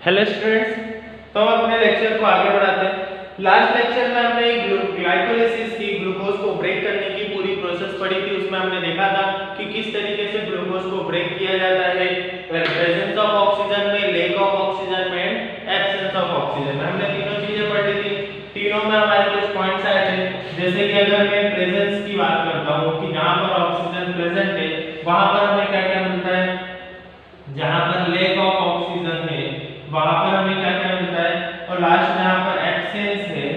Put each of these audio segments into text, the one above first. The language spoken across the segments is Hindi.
हेलो स्टूडेंट्स, तो हम अपने लेक्चर को आगे बढ़ाते हैं। लास्ट लेक्चर में हमने ग्लाइकोलाइसिस की ग्लूकोज को ब्रेक करने की पूरी प्रोसेस पढ़ी थी। उसमें हमने देखा था कि किस तरीके से ग्लूकोज को ब्रेक किया जाता है, प्रेजेंस ऑफ ऑक्सीजन में, लेक ऑफ ऑक्सीजन में एंड एब्सेंस ऑफ ऑक्सीजन में। हमने तीनों चीजें पढ़ी थी। तीनों में हमारे कुछ पॉइंट्स आए थे, जैसे कि अगर मैं प्रेजेंस की बात करता हूं कि जहां पर ऑक्सीजन प्रेजेंट है वहां पर हमें क्या क्या मिलता है, जहां पर लेक ऑफ ऑक्सीजन है वहां पर हमें क्या क्या मिलता है, और लास्ट जहां पर एब्सेंस है,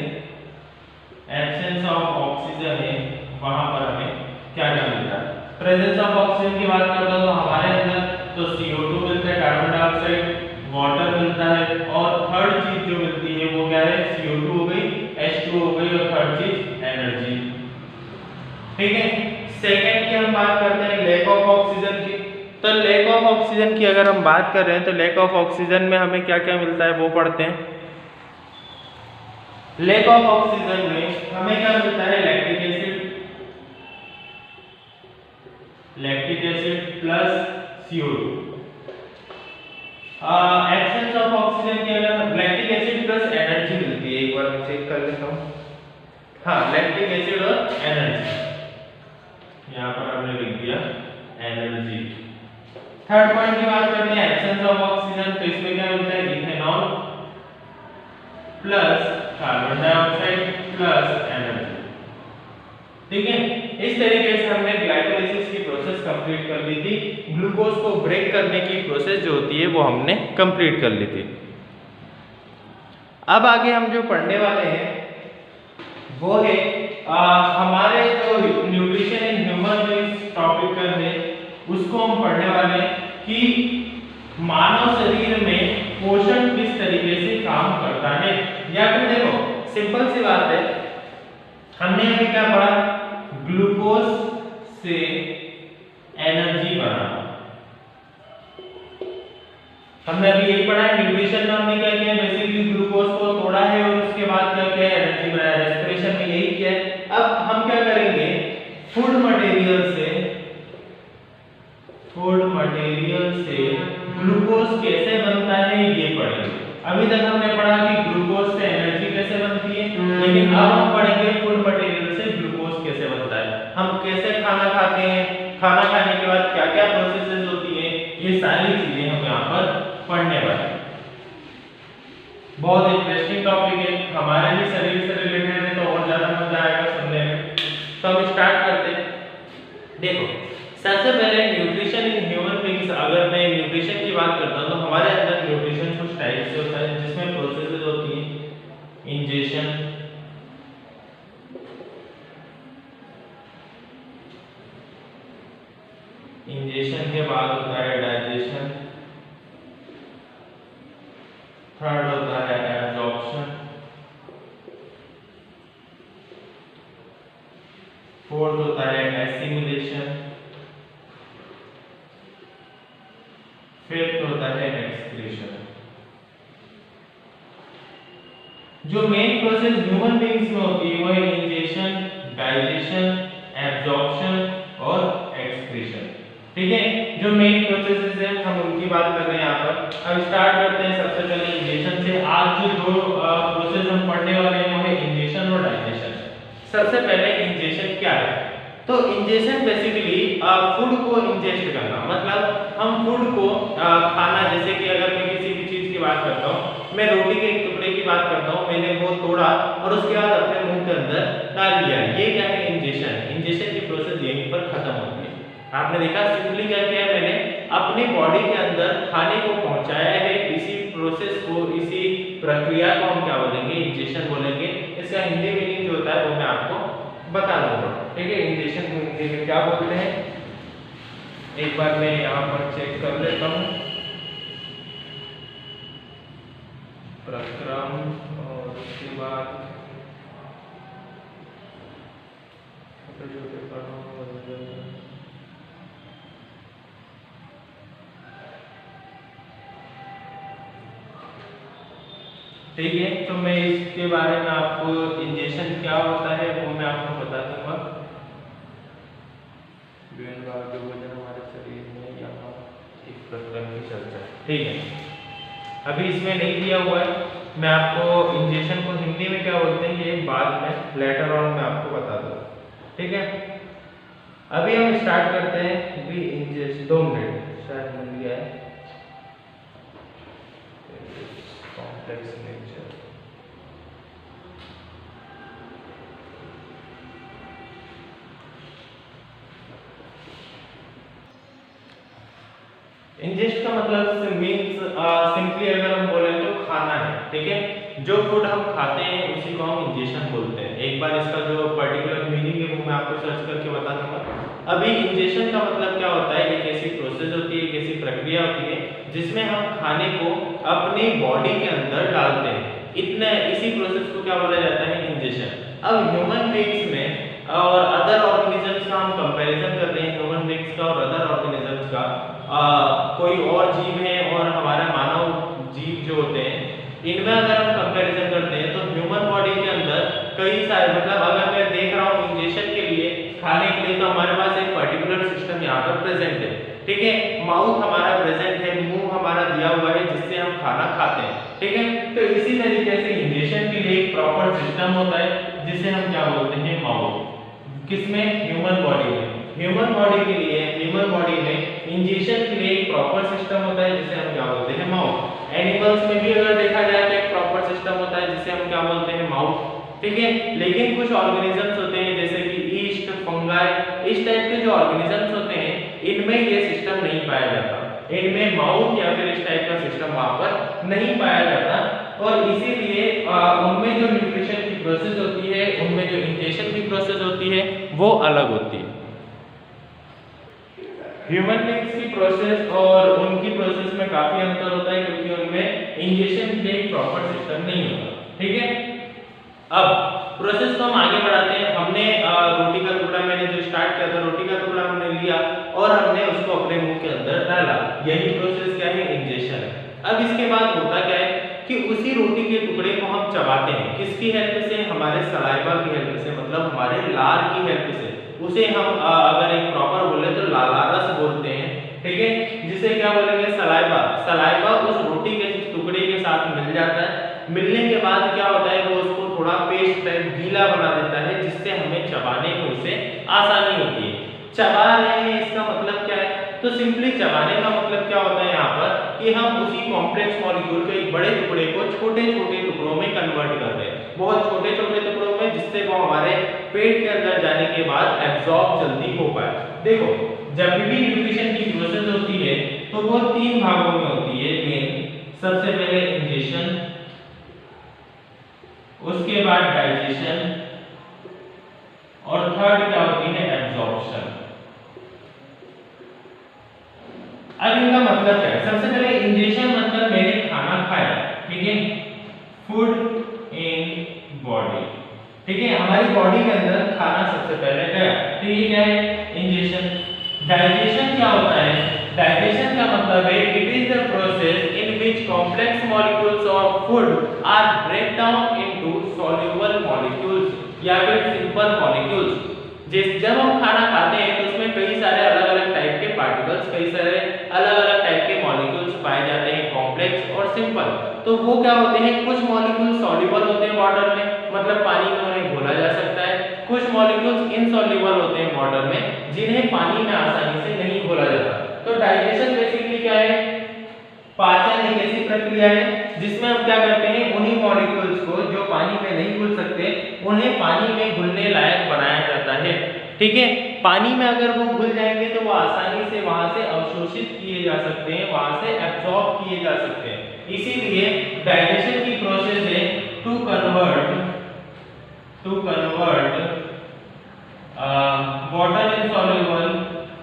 एब्सेंस ऑफ ऑक्सीजन है वहां पर हमें क्या क्या मिलता है। प्रेजेंस ऑफ ऑक्सीजन की बात करता हूं तो हमारे अंदर तो CO2 मिलता है, कार्बन डाइऑक्साइड, वाटर मिलता है, और थर्ड चीज जो मिलती है वो क्या है, CO2 हो गई, H2 हो गई, और थर्ड चीज एनर्जी। ठीक है। सेकंड की हम बात करते हैं लेक ऑफ ऑक्सीजन की। तो लेक ऑफ ऑक्सीजन की अगर हम बात कर रहे हैं तो लेक ऑफ ऑक्सीजन में हमें क्या क्या मिलता है वो पढ़ते हैं। लेक ऑफ ऑक्सीजन में हमें क्या मिलता है, lactic acid plus CO2। Absence of oxygen की अगर लैक्टिक एसिड प्लस एनर्जी मिलती है, एक बार मैं चेक कर लेता हूं। हाँ, लैक्टिक एसिड और एनर्जी, यहाँ पर हमने लिख दिया एनर्जी। थर्ड पॉइंट की बात करते हैं एब्सेंस ऑफ ऑक्सीजन, तो इसमें क्या मिलता है, ethanol plus carbon dioxide plus energy. ठीक है। इस तरीके से हमने ग्लाइकोलाइसिस की प्रोसेस कंप्लीट कर ली थी। ग्लूकोज को ब्रेक करने की प्रोसेस जो होती है वो हमने कंप्लीट कर ली थी। अब आगे हम जो पढ़ने वाले हैं वो है हमारे जो nutrition in human beings topic है उसको हम पढ़ने वाले हैं कि मानव शरीर में पोषण किस तरीके से काम करता है। या फिर देखो सिंपल सी बात है, हमने अभी क्या पढ़ा, ग्लूकोज से एनर्जी बनाना। हमने अभी यही पढ़ा है। न्यूट्रिशन में हमने क्या किया, बेसिकली ग्लूकोज को तोड़ा है और उसके बाद क्या किया, एनर्जी बनाया। रेस्पिरेशन में यही किया है। अब हम क्या करेंगे, फूड मटेरियल से ग्लूकोज कैसे बनता है ये पढ़ेंगे। अभी तक हमने पढ़ा कि ग्लूकोज से एनर्जी कैसे बनती है, लेकिन अब हम पढ़ेंगे फूड मटेरियल से ग्लूकोज कैसे बनता है, हम कैसे खाना खाते हैं, खाना खाने के बाद क्या क्या प्रोसेसेस होती है, ये सारी चीजें हम यहाँ पर पढ़ने वाले हैं। बहुत इंटरेस्टिंग टॉपिक है, हमारे भी शरीर से रिलेटेड है, तो और ज्यादा मजा आएगा सुनने में। तो हम स्टार्ट करते हैं। देखो सबसे पहले न्यूट्रिशन इन ह्यूमन बीइंग्स, अगर मैं न्यूट्रिशन की बात करता हूं तो हमारे अंदर न्यूट्रिशन कुछ टाइप से होता है, जिसमें प्रोसेसेस होती हैं इंजेशन, इंजेशन के बाद होता है डाइजेशन, थर्ड होता है एब्जॉर्प्शन, फोर्थ होता है एसिमिलेशन, फिफ्थ होता है एक्सक्रीशन। जो मेन प्रोसेस ह्यूमन बीइंग्स में होती है वो है इंजेशन, डाइजेशन, एब्जॉर्प्शन और एक्सक्रीशन। ठीक है, जो मेन प्रोसेसेस हैं हम उनकी बात कर रहे हैं यहाँ पर। अब स्टार्ट करते हैं सबसे पहले इंजेशन से। आज जो दो प्रोसेस हम पढ़ने वाले हैं वो है इंजेशन और डाइजेशन। सबसे पहले इंजेशन क्या है, तो इंजेशन बेसिकली फूड को इंजेस्ट करना, मतलब हम फूड को खाना, जैसे कि अगर मैं किसी भी चीज की बात करता हूँ, मैं रोटी के एक टुकड़े की बात करता हूँ, मैंने वो तोड़ा और उसके बाद अपने मुंह के अंदर डाल दिया, ये क्या है, इंजेशन। इंजेशन की प्रोसेस यहीं पर खत्म होती है। आपने देखा सिंपली क्या किया, मैंने अपनी बॉडी के अंदर खाने को पहुंचाया है। इसी प्रोसेस को, इसी प्रक्रिया को हम क्या बोलेंगे, इंजेशन बोलेंगे। इसका हिंदी मीनिंग जो होता है वो मैं आपको बता दूंगा। ठीक है, इंजेक्शन को हिंदी में क्या बोलते हैं, एक बार मैं यहाँ पर चेक कर लेता हूँ। प्रक्रम और उसके बाद ठीक है, तो मैं इसके बारे में आपको इंजेक्शन क्या होता है वो मैं आपको बता दूंगा। हमारे शरीर में यहाँ एक प्रक्रम की चर्चा, ठीक है। अभी इसमें नहीं दिया हुआ है। मैं आपको इंजेक्शन को हिंदी में क्या बोलते हैं ये बाद में लेटर ऑन मैं आपको बता दूँ, ठीक है। अभी हम स्टार्ट करते हैं बी इंजेक्शन। 2 मिनट शायद मिल गया है कॉम्प्लेक्स नेचर। इंजेस्ट का मतलब मीन्स सिंपली अगर हम बोले तो खाना है, ठीक है। जो फूड हम खाते हैं उसी को हम इंजेशन बोलते हैं। एक बार इसका जो पर्टिकुलर मीनिंग है वो मैं आपको सर्च करके बता दूंगा। अभी इंजेशन का मतलब क्या होता है, एक ऐसी प्रोसेस होती है, एक ऐसी प्रक्रिया होती है जिसमें हम खाने को अपनी बॉडी के अंदर डालते हैं। इतने इसी प्रोसेस को क्या बोला जाता है, इंजेशन। अब ह्यूमन बीइंग्स में और अदर ऑर्गेनिजम्स का हम कंपैरिजन कर रहे हैं, ह्यूमन बीइंग्स का और अदर ऑर्गेनिजम्स का। कोई और जीव है और हमारा मानव जीव जो होते हैं, इनमें अगर हम कंपैरिजन करते हैं तो ह्यूमन बॉडी के अंदर कई सारे, मतलब अगर मैं देख रहा हूँ इंजेक्शन के लिए, खाने के लिए, तो हमारे पास एक पर्टिकुलर सिस्टम यहाँ पर प्रेजेंट है, ठीक है। माउथ हमारा प्रेजेंट है, मुंह हमारा दिया हुआ है जिससे हम खाना खाते हैं, ठीक है। तो इसी तरीके से इंजेक्शन के लिए एक प्रॉपर सिस्टम होता है जिसे हम क्या बोलते हैं, माउथ। किसमें, ह्यूमन बॉडी में। ह्यूमन बॉडी के लिए, ह्यूमन बॉडी में इंजेक्शन के लिए एक प्रॉपर सिस्टम होता है जिसे हम क्या बोलते हैं, माउथ। एनिमल्स में भी अगर देखा जाए तो एक प्रॉपर सिस्टम होता है जिसे हम क्या बोलते हैं, माउथ, ठीक है। लेकिन कुछ ऑर्गेनिजम्स होते हैं जैसे कि ईस्ट, फंगाई, इस टाइप के जो ऑर्गेनिजम्स होते हैं इनमें ये सिस्टम नहीं पाया जाता। इनमें माउथ या फिर इस टाइप का सिस्टम वहां पर नहीं पाया जाता, और इसीलिए उनमें जो न्यूट्रिशन की प्रोसेस होती है, उनमें जो इंजेक्शन की प्रोसेस होती है वो अलग होती है। ह्यूमन बीइंग्स की प्रोसेस और उनकी प्रोसेस में काफी अंतर होता है क्योंकि उनमें इंजेक्शन के लिए प्रॉपर सिस्टम नहीं होता, ठीक है। अब प्रोसेस को हम आगे बढ़ाते हैं। हमने रोटी का टुकड़ा, मैंने जो स्टार्ट किया था, रोटी का टुकड़ा हमने लिया और हमने उसको अपने मुंह के अंदर डाला। यही प्रोसेस क्या है, इंजेक्शन है। अब इसके बाद होता क्या है कि उसी रोटी के टुकड़े को हम चबाते हैं। किसकी हेल्प से, हमारे सलाइवा की हेल्प से, मतलब हमारे लार की हेल्प से। उसे हम अगर एक प्रॉपर बोले तो लालारस बोलते हैं, ठीक है। जिसे क्या बोलेंगे, सलाइवा। सलाइवा उस रोटी के टुकड़े के साथ मिल जाता है। मिलने के बाद क्या होता है, वो उसको थोड़ा पेस्ट टाइप गीला बना देता है जिससे हमें चबाने में उसे आसानी होती है। चबा रहे हैं इसका मतलब क्या है, तो सिंपली चबाने का मतलब क्या होता है यहाँ पर कि हम उसी कॉम्प्लेक्स मॉलिक्यूल के एक बड़े टुकड़े को छोटे छोटे टुकड़ों में कन्वर्ट कर रहे हैं, बहुत छोटे छोटे टुकड़ों में, जिससे वो हमारे पेट के अंदर जाने के बाद एब्जॉर्ब जल्दी हो पाए। देखो, जब भी न्यूट्रिशन की प्रोसेस होती है तो वो 3 भागों में होती है मेन। सबसे पहले इंजेक्शन, उसके बाद डाइजेशन, और थर्ड क्या होती है, एब्जॉर्प्शन। अब इनका मतलब क्या है, सबसे पहले इंजेक्शन मतलब मैंने खाना खाया, ठीक है, फूड इन बॉडी, ठीक है, हमारी बॉडी के अंदर खाना सबसे पहले गया, तो ये क्या है, इंजेक्शन। डाइजेशन क्या होता है, डाइजेशन का मतलब है it is the process in which complex molecules of food are break down into soluble molecules या फिर सिंपल मॉलिक्यूल्स। जब हम खाना खाते हैं तो उसमें कई सारे अलग अलग टाइप के पार्टिकल्स, कई सारे अलग अलग टाइप के मॉलिक्यूल्स पाए जाते हैं, कॉम्प्लेक्स और सिंपल। तो वो क्या होते हैं, कुछ मॉलिक्यूल्स सॉल्युबल होते हैं वाटर में, मतलब पानी में उन्हें घोला जा सकता है। कुछ मॉलिक्यूल्स इनसॉल्युबल होते हैं वाटर में, जिन्हें पानी में आसानी से नहीं घोला जाता। तो डाइजेशन बेसिकली क्या है, पाचन एक ऐसी प्रक्रिया है जिसमें हम क्या करते हैं, उन्हीं मॉलिक्यूल्स को जो पानी में नहीं घुल सकते उन्हें पानी में घुलने लायक बनाया जाता है, ठीक है। पानी में अगर वो घुल जाएंगे तो वो आसानी से वहां से अवशोषित किए जा सकते हैं, वहां से एब्जॉर्ब किए जा सकते हैं। इसीलिए डाइजेशन की प्रोसेस है to convert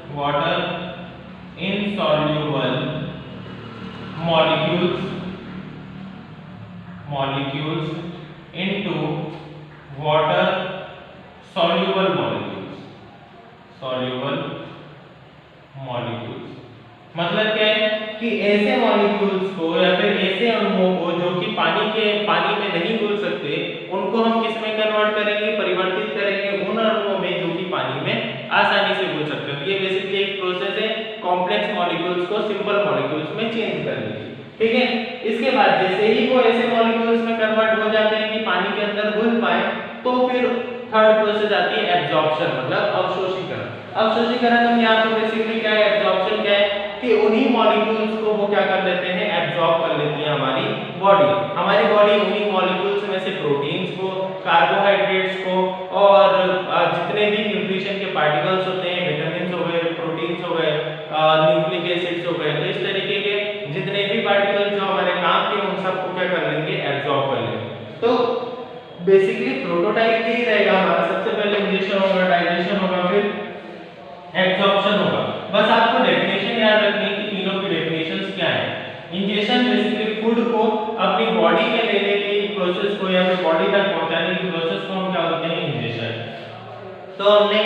water insoluble molecules into water soluble molecules। मतलब क्या है कि ऐसे मॉलिक्यूल्स को या फिर ऐसे अणुओं को जो कि पानी में नहीं घुल सकते, उनको हम किस में कन्वर्ट करेंगे, परिवर्तित करेंगे उन अणुओं में जो कि पानी में आसानी से घुल सकते हैं। ये बेसिकली एक प्रोसेस है कॉम्प्लेक्स मॉलिक्यूल्स को सिंपल मॉलिक्यूल्स में चेंज करने की, ठीक है। इसके बाद जैसे ही वो ऐसे मॉलिक्यूल्स में कन्वर्ट हो जाते हैं कि पानी के अंदर घुल पाए, तो फिर थर्ड प्रोसेस आती है एब्जॉर्प्शन, मतलब अवशोषीकरण। अवशोषीकरण हम यहाँ पर बेसिकली क्या है, एब्जॉर्प्शन क्या है कि उन्हीं मॉलिक्यूल्स को वो क्या कर लेते हैं, एब्जॉर्ब कर लेती है हमारी बॉडी। हमारी बॉडी उन्हीं मॉलिक्यूल्स में से प्रोटीन्स को, कार्बोहाइड्रेट्स को और जितने भी न्यूट्रिशन के पार्टिकल्स होते हैं, विटामिन्स हो गए, प्रोटीन्स हो गए, न्यूक्लिक एसिड्स हो गए, तो इस तरीके के जितने भी पार्टिकल्स जो हमारे काम के उन सबको क्या कर लेंगे, एब्जॉर्ब कर लेंगे। तो बेसिकली प्रोटोटाइप यही रहेगा हमारा, सबसे पहले इंजेक्शन होगा, डाइजेशन होगा, फिर एब्जॉर्प्शन होगा। बस आपको डेफिनेशन याद रखनी है कि तीनों की डेफिनेशंस क्या है। इंजेक्शन बेसिकली फूड को अपनी बॉडी में लेने की प्रोसेस को या फिर बॉडी तक पहुंचाने की प्रोसेस को हम क्या बोलते हैं, इंजेक्शन। तो हमने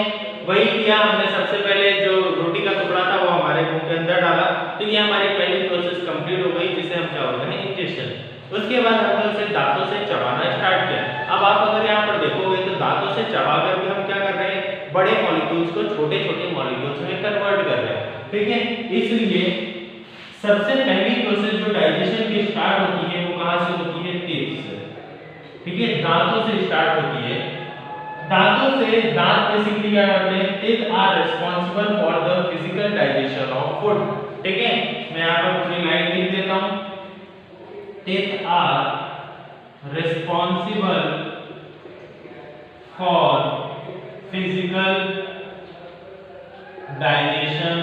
वही किया, हमने सबसे पहले जो रोटी का टुकड़ा था वो हमारे मुंह के अंदर डाला, तो ये हमारी पहली प्रोसेस कंप्लीट हो गई, जिसे हम क्या बोलते हैं, इंजेक्शन। उसके बाद हमने उसे दांतों से चबाना स्टार्ट किया। अब आप अगर यहाँ पर देखोगे तो दांतों से चबाकर भी हम क्या कर रहे हैं, बड़े मॉलिक्यूल्स को छोटे छोटे मॉलिक्यूल्स में कन्वर्ट कर रहे हैं, ठीक है। इसलिए सबसे पहली प्रोसेस जो डाइजेशन की स्टार्ट होती है वो कहाँ से होती है, टीथ से, ठीक है, दांतों से स्टार्ट होती है। दांतों से, दांत बेसिकली क्या करते हैं, teeth are responsible for the physical digestion of food, ठीक है। मैं यहाँ पर पूरी लाइन लिख देता हूँ, teeth are responsible for physical digestion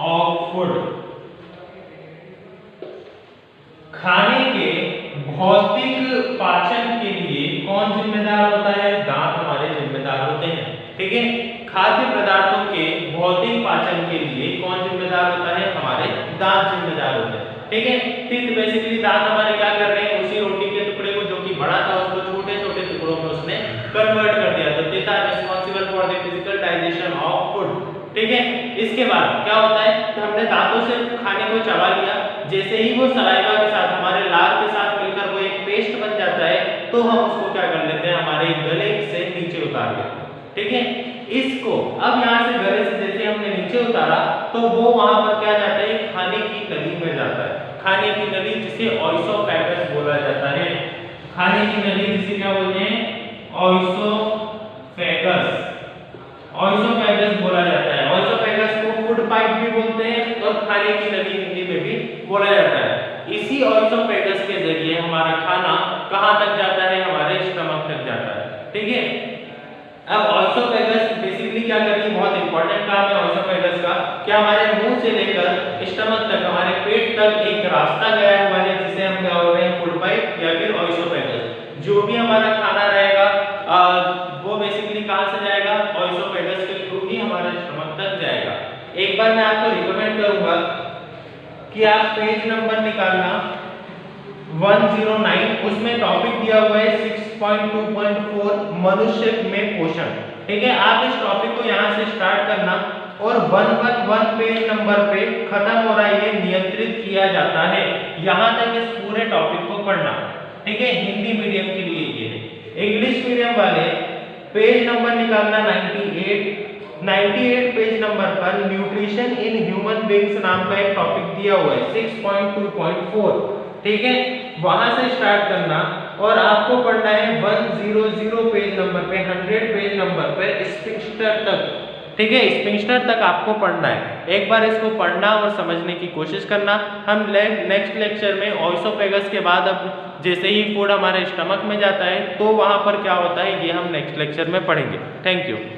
of food. खाने के भौतिक पाचन के लिए कौन जिम्मेदार होता है, दांत हमारे जिम्मेदार होते हैं, ठीक है। खाद्य पदार्थों के भौतिक पाचन के लिए कौन जिम्मेदार होता है, हमारे दांत जिम्मेदार होते हैं, ठीक है। टीथ बेसिकली दांत हमारे क्या कर रहे हैं, उसी रोटी के टुकड़े को जो कि बड़ा था उसको छोटे छोटे टुकड़ों में उसने कन्वर्ट कर दिया, तो teeth are responsible for the physical digestion of food, ठीक है। इसके बाद क्या होता है कि हमने दांतों से खाने को चबा लिया, जैसे ही वो सलाइवा के साथ, हमारे लार के साथ मिलकर वो एक पेस्ट बन जाता है, तो हम उसको क्या कर लेते हैं, हमारे गले से नीचे उतार लेते हैं, ठीक है। इसको अब यहाँ से गले से जैसे हमने नीचे उतारा, तो वो वहां पर क्या जाता है, खाने की नली में जाता है। खाने की नली जिसे ऑइसोफेगस बोला जाता है, खाने की नली जिसे क्या बोलते हैं, ऑइसोफेगस, ऑइसोफेगस बोला जाता है। ऑइसोफेगस को फूड पाइप भी बोलते हैं और खाने की नली हिंदी में भी बोला जाता है। इसी ऑइसोफेगस के जरिए हमारा खाना कहां तक जाता है, हमारे स्टमक तक जाता है, ठीक है। अब ऑइसोफेगस बेसिकली क्या करती है, बहुत इंपॉर्टेंट काम है ऑइसोफेगस का, कि हमारे मुंह से लेकर स्टमक तक, हमारे पेट तक एक रास्ता गया हुआ है, जिसे हम क्या बोल रहे हैं, फूड पाइप या फिर ऑइसोफेगस। जो भी हमारा खाना रहेगा वो बेसिकली कहां से जाएगा, ऑइसोफेगस के थ्रू ही हमारे स्टमक तक जाएगा। एक बार मैं आपको रिकमेंड करूंगा कि आप पेज नंबर निकालना 109, उसमें टॉपिक दिया हुआ है 6.2.4 मनुष्य में पोषण, ठीक है। आप इस टॉपिक को यहां से स्टार्ट करना और 111 पेज नंबर पे खत्म हो रहा है, ये नियंत्रित किया जाता है, यहां तक इस पूरे टॉपिक को पढ़ना, ठीक है। हिंदी मीडियम के लिए ये है। इंग्लिश मीडियम वाले पेज नंबर निकालना 98 पेज नंबर पर न्यूट्रिशन इन ह्यूमन बीइंग्स नाम का एक टॉपिक दिया हुआ है 6.2.4, ठीक है। वहां से स्टार्ट करना और आपको पढ़ना है 100 पेज नंबर पे, 100 पेज नंबर पे स्फिंक्टर तक, ठीक है। स्फिंक्टर तक आपको पढ़ना है। एक बार इसको पढ़ना और समझने की कोशिश करना। हम नेक्स्ट लेक्चर में ऑइसोफेगस के बाद अब जैसे ही फूड हमारे स्टमक में जाता है तो वहां पर क्या होता है, ये हम नेक्स्ट लेक्चर में पढ़ेंगे। Thank you.